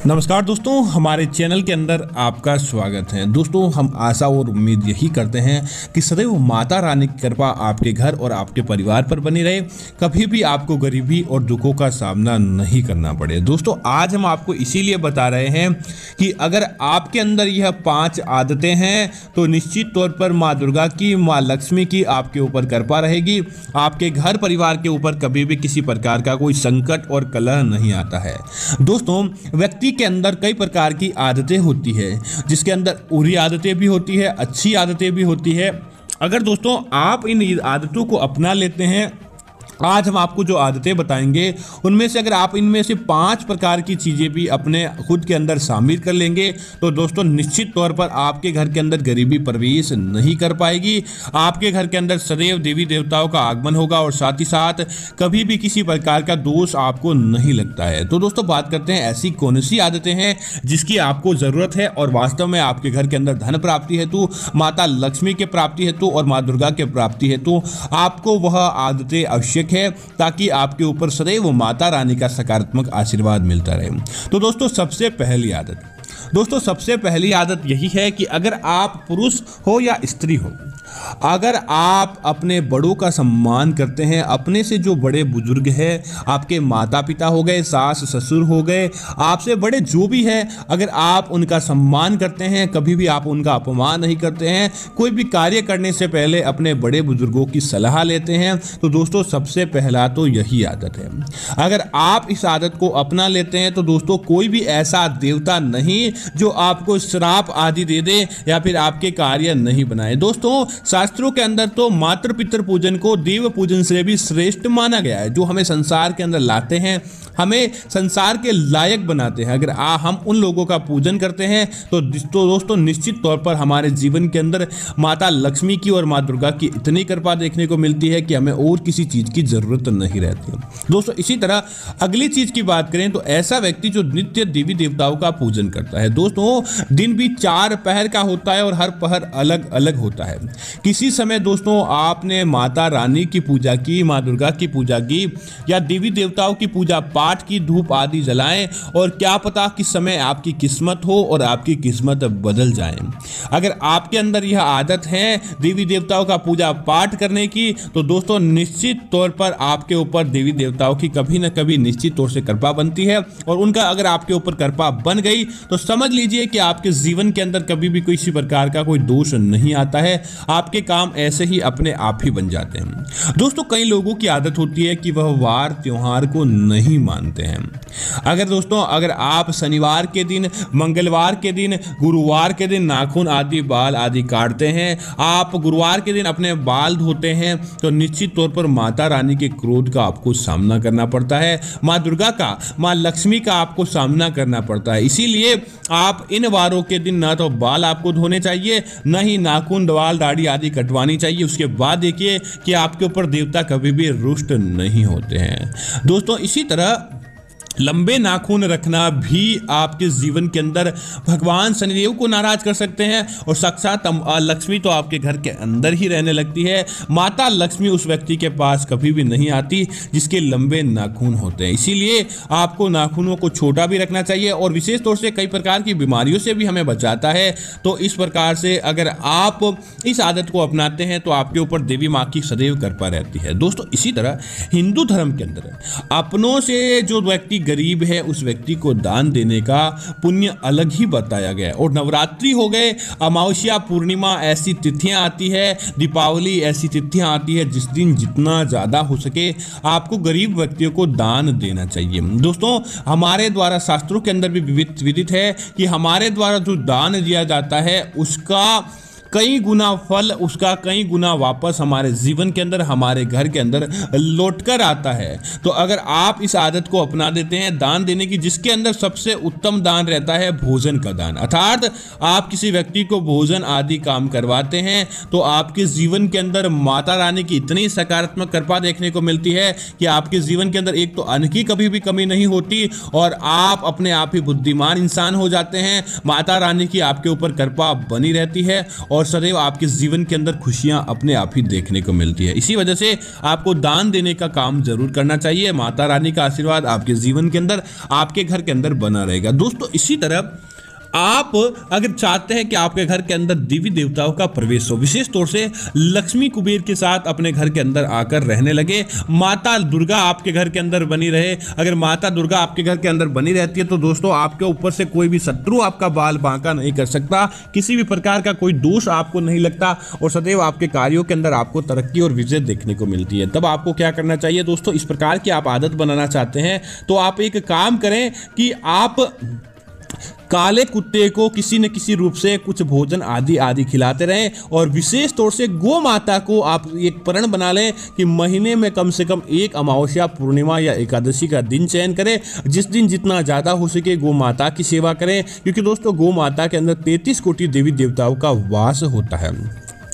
नमस्कार दोस्तों, हमारे चैनल के अंदर आपका स्वागत है। दोस्तों, हम आशा और उम्मीद यही करते हैं कि सदैव माता रानी की कृपा आपके घर और आपके परिवार पर बनी रहे, कभी भी आपको गरीबी और दुखों का सामना नहीं करना पड़े। दोस्तों, आज हम आपको इसीलिए बता रहे हैं कि अगर आपके अंदर यह 5 आदतें हैं तो निश्चित तौर पर माँ दुर्गा की, माँ लक्ष्मी की आपके ऊपर कृपा रहेगी। आपके घर परिवार के ऊपर कभी भी किसी प्रकार का कोई संकट और कलह नहीं आता है। दोस्तों, व्यक्ति के अंदर कई प्रकार की आदतें होती है, जिसके अंदर बुरी आदतें भी होती है, अच्छी आदतें भी होती है। अगर दोस्तों आप इन आदतों को अपना लेते हैं, आज हम आपको जो आदतें बताएंगे उनमें से अगर आप इनमें से 5 प्रकार की चीज़ें भी अपने खुद के अंदर शामिल कर लेंगे तो दोस्तों निश्चित तौर पर आपके घर के अंदर गरीबी प्रवेश नहीं कर पाएगी। आपके घर के अंदर सदैव देवी देवताओं का आगमन होगा और साथ ही साथ कभी भी किसी प्रकार का दोष आपको नहीं लगता है। तो दोस्तों, बात करते हैं ऐसी कौन सी आदतें हैं जिसकी आपको ज़रूरत है और वास्तव में आपके घर के अंदर धन प्राप्ति हेतु, माता लक्ष्मी के प्राप्ति हेतु और माँ दुर्गा के प्राप्ति हेतु आपको वह आदतें आवश्यक है, ताकि आपके ऊपर सदैव माता रानी का सकारात्मक आशीर्वाद मिलता रहे। तो दोस्तों, सबसे पहली आदत यही है कि अगर आप पुरुष हो या स्त्री हो, अगर आप अपने बड़ों का सम्मान करते हैं, अपने से जो बड़े बुजुर्ग हैं, आपके माता पिता हो गए, सास ससुर हो गए, आपसे बड़े जो भी हैं, अगर आप उनका सम्मान करते हैं, कभी भी आप उनका अपमान नहीं करते हैं, कोई भी कार्य करने से पहले अपने बड़े बुजुर्गों की सलाह लेते हैं, तो दोस्तों सबसे पहला तो यही आदत है। अगर आप इस आदत को अपना लेते हैं तो दोस्तों कोई भी ऐसा देवता नहीं जो आपको श्राप आदि दे दे या फिर आपके कार्य नहीं बनाए। दोस्तों, शास्त्रों के अंदर तो मातृ पितृ पूजन को देव पूजन से भी श्रेष्ठ माना गया है, जो हमें संसार के अंदर लाते हैं, हमें संसार के लायक बनाते हैं। अगर हम उन लोगों का पूजन करते हैं तो दोस्तों निश्चित तौर पर हमारे जीवन के अंदर माता लक्ष्मी की और माँ दुर्गा की इतनी कृपा देखने को मिलती है कि हमें और किसी चीज़ की ज़रूरत नहीं रहती। दोस्तों, इसी तरह अगली चीज़ की बात करें तो ऐसा व्यक्ति जो नित्य देवी देवताओं का पूजन करता है। दोस्तों, दिन भी 4 पहर का होता है और हर पहर अलग अलग होता है। किसी समय दोस्तों आपने माता रानी की पूजा की, माँ दुर्गा की पूजा की या देवी देवताओं की पूजा पाठ की, धूप आदि जलाएं, और क्या पता किस समय आपकी किस्मत हो और आपकी किस्मत बदल जाए। अगर आपके अंदर यह आदत है देवी देवताओं का पूजा पाठ करने की, तो दोस्तों निश्चित तौर पर आपके ऊपर देवी देवताओं की कभी न कभी निश्चित तौर से कृपा बनती है, और उनका अगर आपके ऊपर कृपा बन गई तो समझ लीजिए कि आपके जीवन के अंदर कभी भी किसी प्रकार का कोई दोष नहीं आता है, आपके काम ऐसे ही अपने आप ही बन जाते हैं। दोस्तों, कई लोगों की आदत होती है कि वह वार त्योहार को नहीं मानते हैं। अगर आप शनिवार के दिन, मंगलवार के दिन, गुरुवार के दिन नाखून आदि, बाल आदि काटते हैं, आप गुरुवार के दिन अपने बाल धोते हैं, तो निश्चित तौर पर माता रानी के क्रोध का आपको सामना करना पड़ता है, माँ दुर्गा का, माँ लक्ष्मी का आपको सामना करना पड़ता है। इसीलिए आप इन वारों के दिन ना तो बाल आपको धोने चाहिए, न ही नाखून, बाल, दाढ़ी आदि कटवानी चाहिए। उसके बाद देखिए कि आपके ऊपर देवता कभी भी रुष्ट नहीं होते हैं। दोस्तों, इसी तरह लंबे नाखून रखना भी आपके जीवन के अंदर भगवान शनिदेव को नाराज कर सकते हैं, और साक्षात लक्ष्मी तो आपके घर के अंदर ही रहने लगती है। माता लक्ष्मी उस व्यक्ति के पास कभी भी नहीं आती जिसके लंबे नाखून होते हैं। इसीलिए आपको नाखूनों को छोटा भी रखना चाहिए, और विशेष तौर से कई प्रकार की बीमारियों से भी हमें बचाता है। तो इस प्रकार से अगर आप इस आदत को अपनाते हैं तो आपके ऊपर देवी माँ की सदैव कृपा रहती है। दोस्तों, इसी तरह हिंदू धर्म के अंदर अपनों से जो व्यक्ति गरीब है उस व्यक्ति को दान देने का पुण्य अलग ही बताया गया है। और नवरात्रि हो गए, अमावस्या, पूर्णिमा ऐसी तिथियां आती है, दीपावली ऐसी तिथियां आती है जिस दिन जितना ज़्यादा हो सके आपको गरीब व्यक्तियों को दान देना चाहिए। दोस्तों, हमारे द्वारा शास्त्रों के अंदर भी विदित है कि हमारे द्वारा जो दान दिया जाता है उसका कई गुना फल, उसका कई गुना वापस हमारे जीवन के अंदर, हमारे घर के अंदर लौटकर आता है। तो अगर आप इस आदत को अपना देते हैं दान देने की, जिसके अंदर सबसे उत्तम दान रहता है भोजन का दान, अर्थात आप किसी व्यक्ति को भोजन आदि काम करवाते हैं, तो आपके जीवन के अंदर माता रानी की इतनी सकारात्मक कृपा देखने को मिलती है कि आपके जीवन के अंदर एक तो अन्न की कभी भी कमी नहीं होती, और आप अपने आप ही बुद्धिमान इंसान हो जाते हैं। माता रानी की आपके ऊपर कृपा बनी रहती है, और और सदैव आपके जीवन के अंदर खुशियां अपने आप ही देखने को मिलती है। इसी वजह से आपको दान देने का काम जरूर करना चाहिए। माता रानी का आशीर्वाद आपके जीवन के अंदर, आपके घर के अंदर बना रहेगा। दोस्तों इसी तरह आप अगर चाहते हैं कि आपके घर के अंदर देवी देवताओं का प्रवेश हो, विशेष तौर से लक्ष्मी कुबेर के साथ अपने घर के अंदर आकर रहने लगे, माता दुर्गा आपके घर के अंदर बनी रहे, अगर माता दुर्गा आपके घर के अंदर बनी रहती है तो दोस्तों आपके ऊपर से कोई भी शत्रु आपका बाल बांका नहीं कर सकता, किसी भी प्रकार का कोई दोष आपको नहीं लगता और सदैव आपके कार्यों के अंदर आपको तरक्की और विजय देखने को मिलती है। तब आपको क्या करना चाहिए दोस्तों, इस प्रकार की आप आदत बनाना चाहते हैं तो आप एक काम करें कि आप काले कुत्ते को किसी न किसी रूप से कुछ भोजन आदि आदि खिलाते रहें और विशेष तौर से गौ माता को आप एक प्रण बना लें कि महीने में कम से कम एक अमावस्या, पूर्णिमा या एकादशी का दिन चयन करें, जिस दिन जितना ज़्यादा हो सके गौ माता की सेवा करें, क्योंकि दोस्तों गौ माता के अंदर 33 कोटि देवी देवताओं का वास होता है।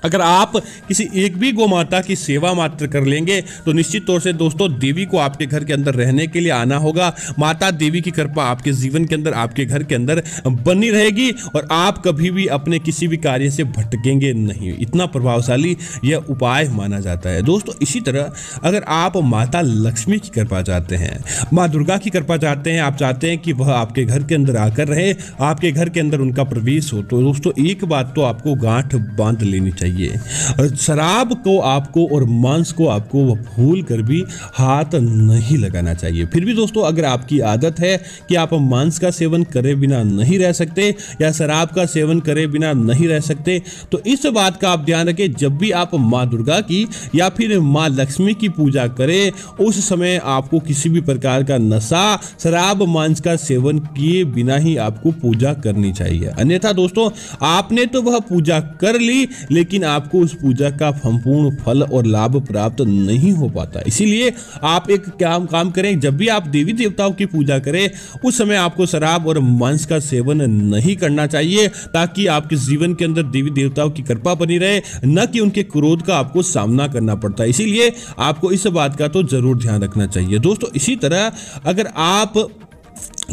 अगर आप किसी एक भी गौ माता की सेवा मात्र कर लेंगे तो निश्चित तौर से दोस्तों देवी को आपके घर के अंदर रहने के लिए आना होगा। माता देवी की कृपा आपके जीवन के अंदर, आपके घर के अंदर बनी रहेगी और आप कभी भी अपने किसी भी कार्य से भटकेंगे नहीं। इतना प्रभावशाली यह उपाय माना जाता है। दोस्तों इसी तरह अगर आप माता लक्ष्मी की कृपा चाहते हैं, माँ दुर्गा की कृपा चाहते हैं, आप चाहते हैं कि वह आपके घर के अंदर आकर रहे, आपके घर के अंदर उनका प्रवेश हो, तो दोस्तों एक बात तो आपको गांठ बांध लेनी चाहिए। शराब को आपको और मांस को आपको भूल कर भी हाथ नहीं लगाना चाहिए। फिर भी दोस्तों अगर आपकी आदत है कि आप मांस का सेवन करे बिना नहीं रह सकते या शराब का सेवन करे बिना नहीं रह सकते, तो इस बात का आप ध्यान रखें, जब भी आप माँ दुर्गा की या फिर माँ लक्ष्मी की पूजा करें उस समय आपको किसी भी प्रकार का नशा, शराब, मांस का सेवन किए बिना ही आपको पूजा करनी चाहिए। अन्यथा दोस्तों आपने तो वह पूजा कर ली लेकिन आपको उस पूजा का संपूर्ण फल और लाभ प्राप्त नहीं हो पाता। इसीलिए आप एक काम करें, जब भी आप देवी देवताओं की पूजा करें उस समय आपको शराब और मांस का सेवन नहीं करना चाहिए, ताकि आपके जीवन के अंदर देवी देवताओं की कृपा बनी रहे, न कि उनके क्रोध का आपको सामना करना पड़ता है। इसीलिए आपको इस बात का तो जरूर ध्यान रखना चाहिए। दोस्तों इसी तरह अगर आप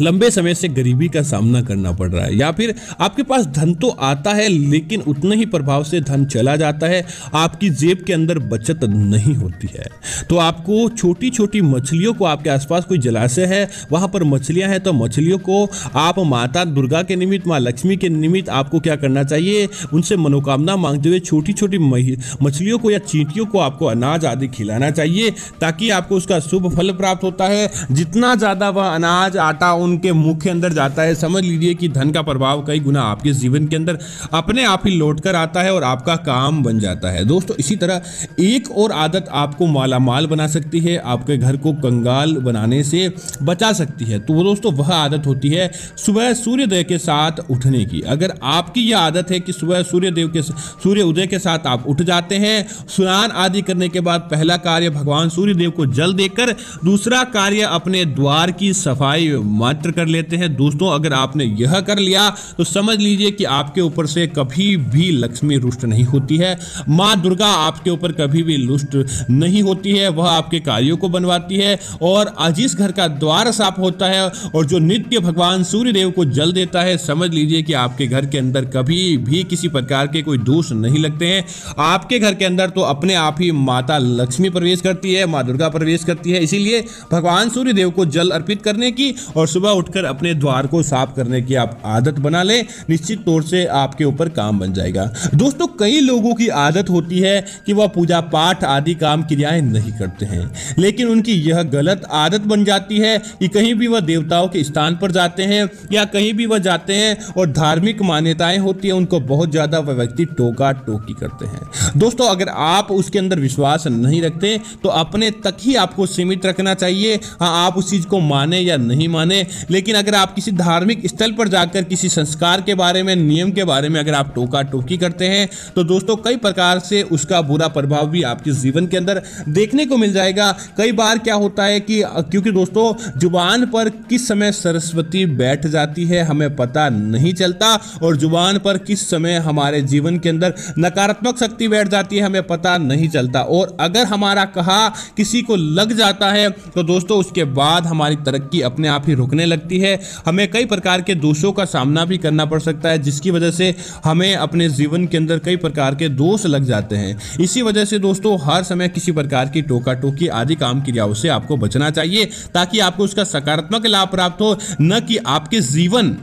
लंबे समय से गरीबी का सामना करना पड़ रहा है या फिर आपके पास धन तो आता है लेकिन उतने ही प्रभाव से धन चला जाता है, आपकी जेब के अंदर बचत नहीं होती है, तो आपको छोटी छोटी मछलियों को, आपके आसपास कोई जलाशय है वहां पर मछलियां हैं तो मछलियों को आप माता दुर्गा के निमित्त, माँ लक्ष्मी के निमित्त आपको क्या करना चाहिए, उनसे मनोकामना मांगते हुए छोटी छोटी मछलियों को या चींटियों को आपको अनाज आदि खिलाना चाहिए, ताकि आपको उसका शुभ फल प्राप्त होता है। जितना ज़्यादा वह अनाज, आटा उनके मुख के अंदर जाता है, समझ लीजिए कि धन का प्रभाव कई गुना आपके जीवन के अंदर अपने आप ही लौट कर आता है और आपका काम बन जाता है। दोस्तों इसी तरह एक और आदत आपको मालामाल बना सकती है, आपके घर को कंगाल बनाने से बचा सकती है। तो दोस्तों वह आदत होती है सुबह सूर्योदय के साथ उठने की। अगर आपकी यह आदत है कि सुबह सूर्य उदय के साथ आप उठ जाते हैं, स्नान आदि करने के बाद पहला कार्य भगवान सूर्यदेव को जल देकर, दूसरा कार्य अपने द्वार की सफाई मात्र कर लेते हैं। दोस्तों अगर आपने यह कर लिया तो समझ लीजिए कि आपके ऊपर से कभी भी लक्ष्मी रुष्ट नहीं होती है, माँ दुर्गा आपके ऊपर कभी भी रुष्ट नहीं होती है, वह आपके कार्यों को बनवाती है। और जिस घर का द्वार साफ होता है और जो नित्य भगवान सूर्यदेव को जल देता है, समझ लीजिए कि आपके घर के अंदर कभी भी किसी प्रकार के कोई दोष नहीं लगते हैं। आपके घर के अंदर तो अपने आप ही माता लक्ष्मी प्रवेश करती है, माँ दुर्गा प्रवेश करती है। इसीलिए भगवान सूर्यदेव को जल अर्पित करने की और सुबह उठकर अपने द्वार को साफ करने की आप आदत बना लें, निश्चित तौर से आपके ऊपर काम बन जाएगा। दोस्तों कई लोगों की आदत होती है कि वह पूजा पाठ आदि काम क्रियाएं नहीं करते हैं, लेकिन उनकी यह गलत आदत बन जाती है कि कहीं भी वह देवताओं के स्थान पर जाते हैं या कहीं भी वह जाते हैं और धार्मिक मान्यताएं होती है, उनको बहुत ज्यादा वह व्यक्ति टोका टोकी करते हैं। दोस्तों अगर आप उसके अंदर विश्वास नहीं रखते तो अपने तक ही आपको सीमित रखना चाहिए। हाँ, आप उस चीज को माने या नहीं माने, लेकिन अगर आप किसी धार्मिक स्थल पर जाकर किसी संस्कार के बारे में, नियम के बारे में अगर आप टोका टोकी करते हैं तो दोस्तों कई प्रकार से उसका बुरा प्रभाव भी आपके जीवन के अंदर देखने को मिल जाएगा। कई बार क्या होता है कि क्योंकि दोस्तों जुबान पर किस समय सरस्वती बैठ जाती है हमें पता नहीं चलता, और जुबान पर किस समय हमारे जीवन के अंदर नकारात्मक शक्ति बैठ जाती है हमें पता नहीं चलता। और अगर हमारा कहा किसी को लग जाता है तो दोस्तों उसके बाद हमारी तरक्की अपने आप ही रुकने आने लगती है, हमें कई प्रकार के दोषों का सामना भी करना पड़ सकता है, जिसकी वजह से हमें अपने जीवन के अंदर कई प्रकार के दोष लग जाते हैं। इसी वजह से दोस्तों हर समय किसी प्रकार की टोका टोकी आदि काम क्रियाओं से आपको बचना चाहिए, ताकि आपको उसका सकारात्मक लाभ प्राप्त हो, न कि आपके जीवन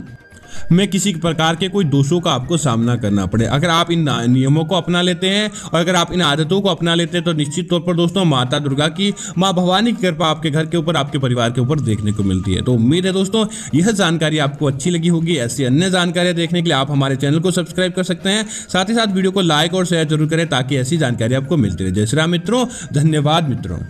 में किसी प्रकार के कोई दोषों का आपको सामना करना पड़े। अगर आप इन नियमों को अपना लेते हैं और अगर आप इन आदतों को अपना लेते हैं तो निश्चित तौर पर दोस्तों माता दुर्गा की, माँ भवानी की कृपा आपके घर के ऊपर, आपके परिवार के ऊपर देखने को मिलती है। तो उम्मीद है दोस्तों यह जानकारी आपको अच्छी लगी होगी। ऐसी अन्य जानकारियां देखने के लिए आप हमारे चैनल को सब्सक्राइब कर सकते हैं। साथ ही साथ वीडियो को लाइक और शेयर जरूर करें, ताकि ऐसी जानकारी आपको मिलती रहे। जय श्री राम मित्रों, धन्यवाद मित्रों।